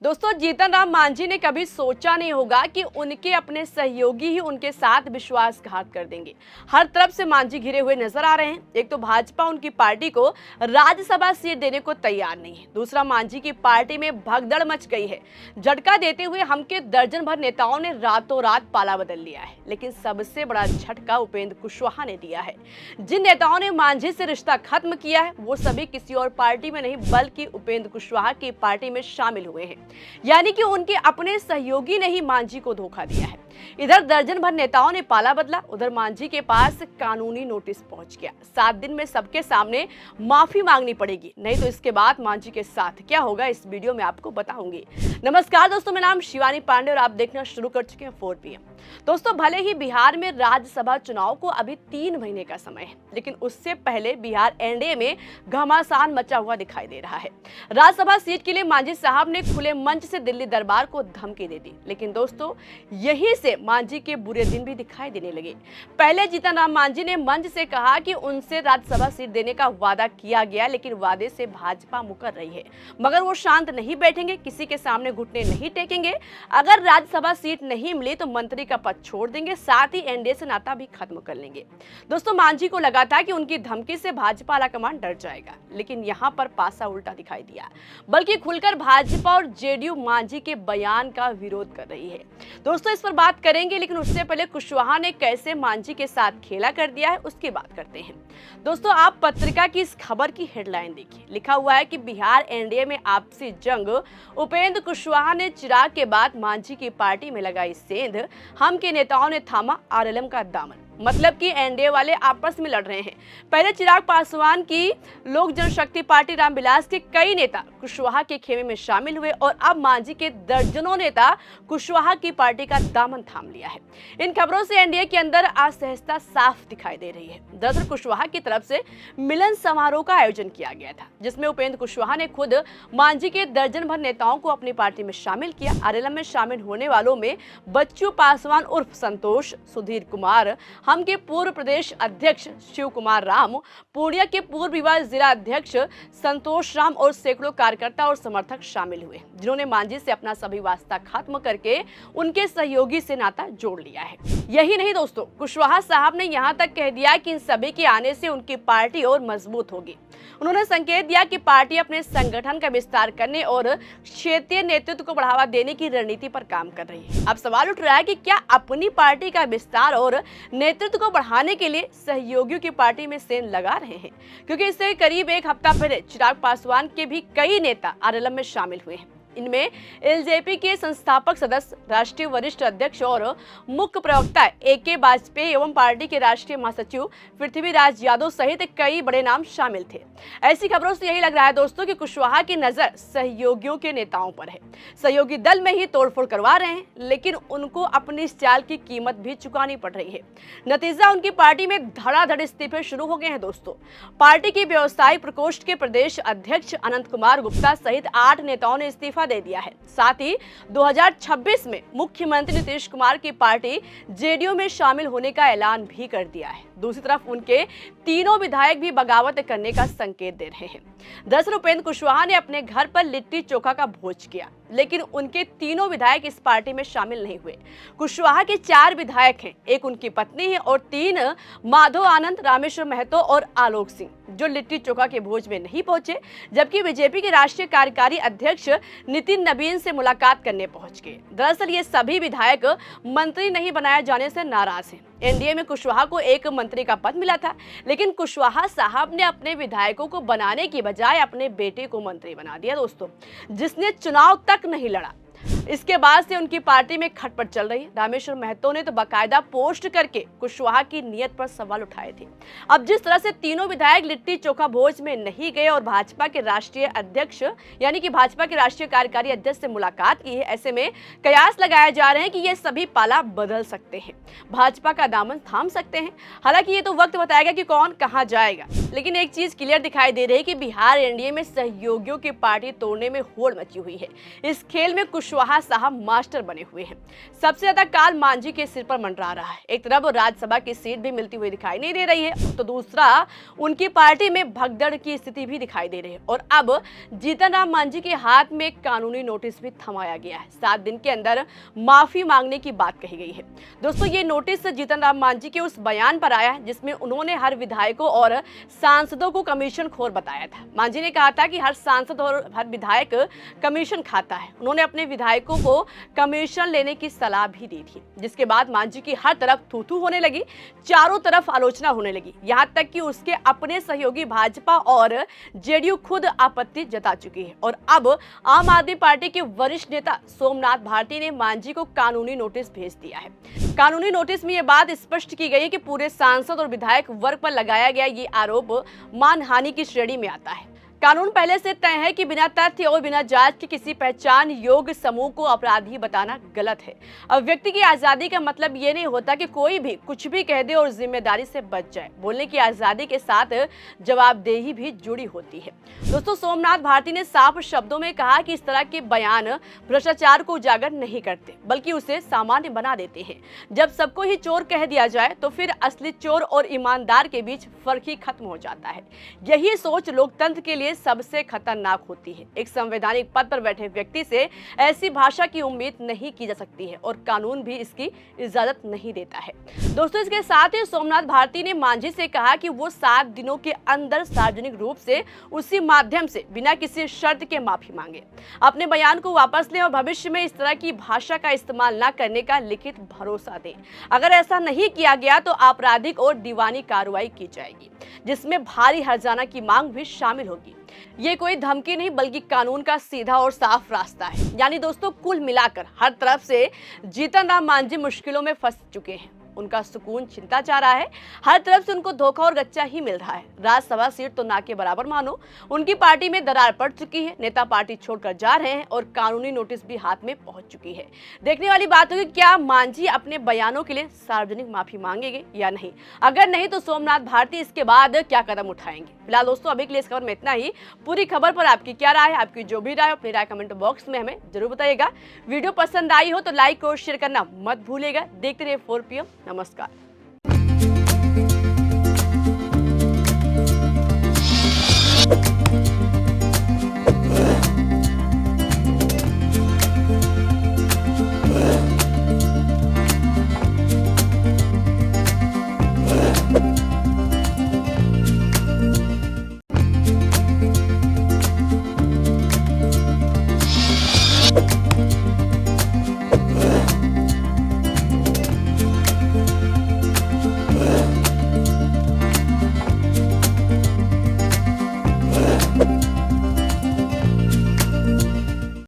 दोस्तों, जीतन राम मांझी ने कभी सोचा नहीं होगा कि उनके अपने सहयोगी ही उनके साथ विश्वासघात कर देंगे। हर तरफ से मांझी घिरे हुए नजर आ रहे हैं। एक तो भाजपा उनकी पार्टी को राज्यसभा सीट देने को तैयार नहीं है, दूसरा मांझी की पार्टी में भगदड़ मच गई है। झटका देते हुए हमके दर्जन भर नेताओं ने रातों रात पाला बदल लिया है, लेकिन सबसे बड़ा झटका उपेंद्र कुशवाहा ने दिया है। जिन नेताओं ने मांझी से रिश्ता खत्म किया है वो सभी किसी और पार्टी में नहीं बल्कि उपेंद्र कुशवाहा की पार्टी में शामिल हुए हैं। यानी कि उनके अपने सहयोगी ने ही मांझी को धोखा दिया है। इधर दर्जन भर नेताओं ने पाला बदला, उधर मांझी के पास कानूनी नोटिस पहुंच गया। 7 दिन में सबके सामने माफी मांगनी पड़ेगी, नहीं तो इसके बाद मांझी के साथ क्या होगा इस वीडियो में आपको बताऊंगी। नमस्कार दोस्तों, मेरा नाम शिवानी पांडे और आप देखना शुरू कर चुके हैं 4 PM। दोस्तों, भले ही बिहार में राज्यसभा चुनाव को अभी 3 महीने का समय है, लेकिन उससे पहले बिहार एनडीए में घमासान मचा हुआ दिखाई दे रहा है। राज्यसभा सीट के लिए मांझी साहब ने खुले मंच से दिल्ली दरबार को धमकी दे दी, लेकिन दोस्तों यही से मांझी के बुरे दिन भी दिखाई देने लगे। पहले जीतन राम मांझी ने मंच से कहा कि उनसे राज्यसभा सीट देने का वादा किया गया, लेकिन वादे से भाजपा मुकर रही है, मगर वो शांत नहीं बैठेंगे, किसी के सामने घुटने नहीं टेकेंगे। अगर राज्यसभा सीट नहीं मिली तो मंत्री का पद छोड़ देंगे, साथ ही एनडीए से नाता भी खत्म कर लेंगे। दोस्तों, मांझी को लगा था कि उनकी धमकी से भाजपा आलाकमान डर जाएगा, लेकिन यहाँ पर पासा उल्टा दिखाई दिया, बल्कि खुलकर भाजपा और जेडीयू मांझी के बयान का विरोध कर रही है। दोस्तों, इस पर बात करेंगे, लेकिन उससे पहले कुशवाहा ने कैसे मांझी के साथ खेला कर दिया है उसकी बात करते हैं। दोस्तों, आप पत्रिका की इस खबर की हेडलाइन देखिए। लिखा हुआ है कि बिहार एनडीए में आपसी जंग, उपेंद्र कुशवाहा ने चिराग के बाद मांझी की पार्टी में लगाई सेंध, हम के नेताओं ने थामा आरएलएम का दामन। मतलब कि एनडीए वाले आपस में लड़ रहे हैं। पहले चिराग पासवान की लोक जनशक्ति पार्टी रामविलास के कई नेता कुशवाहा के खेमे में शामिल हुए और अब मांझी के दर्जनों नेता कुशवाहा की पार्टी का दामन थाम लिया है। इन खबरों से एनडीए के अंदर असहजता साफ दिखाई दे रही है। दरअसल कुशवाहा की तरफ से मिलन समारोह का आयोजन किया गया था, जिसमें उपेंद्र कुशवाहा ने खुद मांझी के दर्जन भर नेताओं को अपनी पार्टी में शामिल किया। आरएलएम में शामिल होने वालों में बच्चू पासवान उर्फ संतोष, सुधीर कुमार, हम के पूर्व प्रदेश अध्यक्ष शिव कुमार राम, पूर्णिया के पूर्व युवा जिला अध्यक्ष संतोष राम और सैकड़ों कार्यकर्ता और समर्थक शामिल हुए, जिन्होंने मांझी से अपना सभी वास्ता खत्म करके उनके सहयोगी से नाता जोड़ लिया है। यही नहीं दोस्तों, कुशवाहा साहब ने यहाँ तक कह दिया कि इन सभी के आने से उनकी पार्टी और मजबूत होगी। उन्होंने संकेत दिया कि पार्टी अपने संगठन का विस्तार करने और क्षेत्रीय नेतृत्व को बढ़ावा देने की रणनीति पर काम कर रही है। अब सवाल उठ रहा है कि क्या अपनी पार्टी का विस्तार और नेतृत्व को बढ़ाने के लिए सहयोगियों की पार्टी में सेंध लगा रहे हैं, क्योंकि इससे करीब एक हफ्ता पहले चिराग पासवान के भी कई नेता आरएलएम में शामिल हुए हैं। इनमें एलजेपी के संस्थापक सदस्य, राष्ट्रीय वरिष्ठ अध्यक्ष और मुख्य प्रवक्ता AK वाजपेयी एवं पार्टी के राष्ट्रीय महासचिव पृथ्वीराज यादव सहित कई बड़े नाम शामिल थे। ऐसी खबरों से यही लग रहा है दोस्तों कि कुशवाहा की नजर सहयोगियों के नेताओं पर है। सहयोगी दल में ही तोड़फोड़ करवा रहे हैं, लेकिन उनको अपनी इस चाल की कीमत भी चुकानी पड़ रही है। नतीजा, उनकी पार्टी में धड़ाधड़ इस्तीफे शुरू हो गए हैं। दोस्तों, पार्टी के व्यवसायिक प्रकोष्ठ के प्रदेश अध्यक्ष अनंत कुमार गुप्ता सहित 8 नेताओं ने इस्तीफा दे दिया है। साथ ही 2026 में मुख्यमंत्री नीतीश कुमार की पार्टी जेडीयू में शामिल होने का ऐलान भी कर दिया है। दूसरी तरफ उनके तीनों विधायक भी बगावत करने का संकेत दे रहे हैं। दरअसल उपेंद्र कुशवाहा ने अपने घर पर लिट्टी चोखा का भोज किया, लेकिन उनके तीनों विधायक इस पार्टी में शामिल नहीं हुए। कुशवाहा के 4 विधायक हैं, एक उनकी पत्नी है और 3 माधव आनंद, रामेश्वर महतो और आलोक सिंह, जो लिट्टी चोखा के भोज में नहीं पहुंचे, जबकि बीजेपी के राष्ट्रीय कार्यकारी अध्यक्ष नितिन नवीन से मुलाकात करने पहुंच गए। दरअसल ये सभी विधायक मंत्री नहीं बनाए जाने से नाराज हैं। एनडीए में कुशवाहा को एक मंत्री का पद मिला था, लेकिन कुशवाहा साहब ने अपने विधायकों को बनाने की बजाय अपने बेटे को मंत्री बना दिया दोस्तों, जिसने चुनाव तक नहीं लड़ा। इसके बाद से उनकी पार्टी में खटपट चल रही है। रामेश्वर महतो ने तो बाकायदा पोस्ट करके कुशवाहा की नीयत पर सवाल उठाए थे। अब जिस तरह से तीनों विधायक लिट्टी चोखा भोज में नहीं गए और भाजपा के राष्ट्रीय अध्यक्ष यानी कि भाजपा के राष्ट्रीय कार्यकारी अध्यक्ष से मुलाकात की है, ऐसे में कयास लगाए जा रहे हैं कि ये सभी पाला बदल सकते हैं, भाजपा का दामन थाम सकते हैं। हालांकि ये तो वक्त बताएगा कि कौन कहां जाएगा, लेकिन एक चीज क्लियर दिखाई दे रही है कि बिहार एनडीए में सहयोगियों की पार्टी तोड़ने में होड़ मची हुई है। इस खेल में कुशवाहा कुशवाहा साहब मास्टर बने हुए हैं। सबसे ज्यादा काल मांझी के सिर पर मंडरा रहा है। एक तरफ राज्यसभा की सीट भी मिलती हुई दिखाई नहीं दे रही है, तो दूसरा उनकी पार्टी में भगदड़ की स्थिति भी दिखाई दे रही है। और अब जीतन राम मांझी के हाथ में एक कानूनी नोटिस भी थमाया गया है। 7 दिन के अंदर माफी मांगने की बात कही गई है। दोस्तों, ये नोटिस जीतन राम मांझी के उस बयान पर आया है जिसमें उन्होंने हर विधायकों और सांसदों को कमीशन खोर बताया था। मांझी ने कहा था कि हर सांसद और हर विधायक कमीशन खाता है। उन्होंने अपने विधायकों को कमीशन लेने की सलाह भी दी थी, जिसके बाद मांझी की हर तरफ थू-थू होने लगी, चारों तरफ आलोचना होने लगी। यहां तक कि उसके अपने सहयोगी भाजपा और जेडीयू खुद आपत्ति जता चुकी है। और अब आम आदमी पार्टी के वरिष्ठ नेता सोमनाथ भारती ने मांझी को कानूनी नोटिस भेज दिया है। कानूनी नोटिस में यह बात स्पष्ट की गई है कि पूरे सांसद और विधायक वर्ग पर लगाया गया ये आरोप मानहानि की श्रेणी में आता है। कानून पहले से तय है कि बिना तथ्य और बिना जांच के किसी पहचान योग्य समूह को अपराधी बताना गलत है। अब व्यक्ति की आजादी का मतलब ये नहीं होता कि कोई भी कुछ भी कह दे और जिम्मेदारी से बच जाए। बोलने की आजादी के साथ जवाबदेही भी जुड़ी होती है। दोस्तों, सोमनाथ भारती ने साफ शब्दों में कहा कि इस तरह के बयान भ्रष्टाचार को उजागर नहीं करते, बल्कि उसे सामान्य बना देते हैं। जब सबको ही चोर कह दिया जाए तो फिर असली चोर और ईमानदार के बीच फर्क ही खत्म हो जाता है। यही सोच लोकतंत्र के लिए सबसे खतरनाक होती है। एक संवैधानिक पद पर बैठे व्यक्ति से ऐसी भाषा की उम्मीद नहीं की जा सकती है और कानून भी इसकी इजाजत नहीं देता है। दोस्तों, इसके साथ ही सोमनाथ भारती ने मांझी से कहा कि वो 7 दिनों के अंदर सार्वजनिक रूप से उसी माध्यम से बिना किसी शर्त के माफी मांगे, अपने बयान को वापस लें और भविष्य में इस तरह की भाषा का इस्तेमाल न करने का लिखित भरोसा दें। अगर ऐसा नहीं किया गया तो आपराधिक और दीवानी कार्रवाई की जाएगी, जिसमें भारी हर्जाना की मांग भी शामिल होगी। ये कोई धमकी नहीं, बल्कि कानून का सीधा और साफ रास्ता है। यानी दोस्तों, कुल मिलाकर हर तरफ से जीतन राम मांझी मुश्किलों में फंस चुके हैं। उनका सुकून छिनता जा रहा है। हर तरफ से उनको धोखा और गच्चा ही मिल रहा है। राज्यसभा सीट तो ना के बराबर मानो। उनकी पार्टी में दरार पड़ चुकी है, नेता पार्टी छोड़कर जा रहे हैं और कानूनी नोटिस भी हाथ में पहुंच चुकी है। देखने वाली बात होगी, क्या मांझी अपने बयानों के लिए सार्वजनिक माफी मांगेंगे या नहीं। अगर नहीं तो सोमनाथ भारती इसके बाद क्या कदम उठाएंगे। फिलहाल दोस्तों, अभी के लिए इस खबर में इतना ही। पूरी खबर पर आपकी क्या राय है? आपकी जो भी राय हो, अपनी राय कमेंट बॉक्स में हमें जरूर बताइएगा। वीडियो पसंद आई हो तो लाइक और शेयर करना मत भूलिएगा। देखते रहिए 4PM। नमस्कार।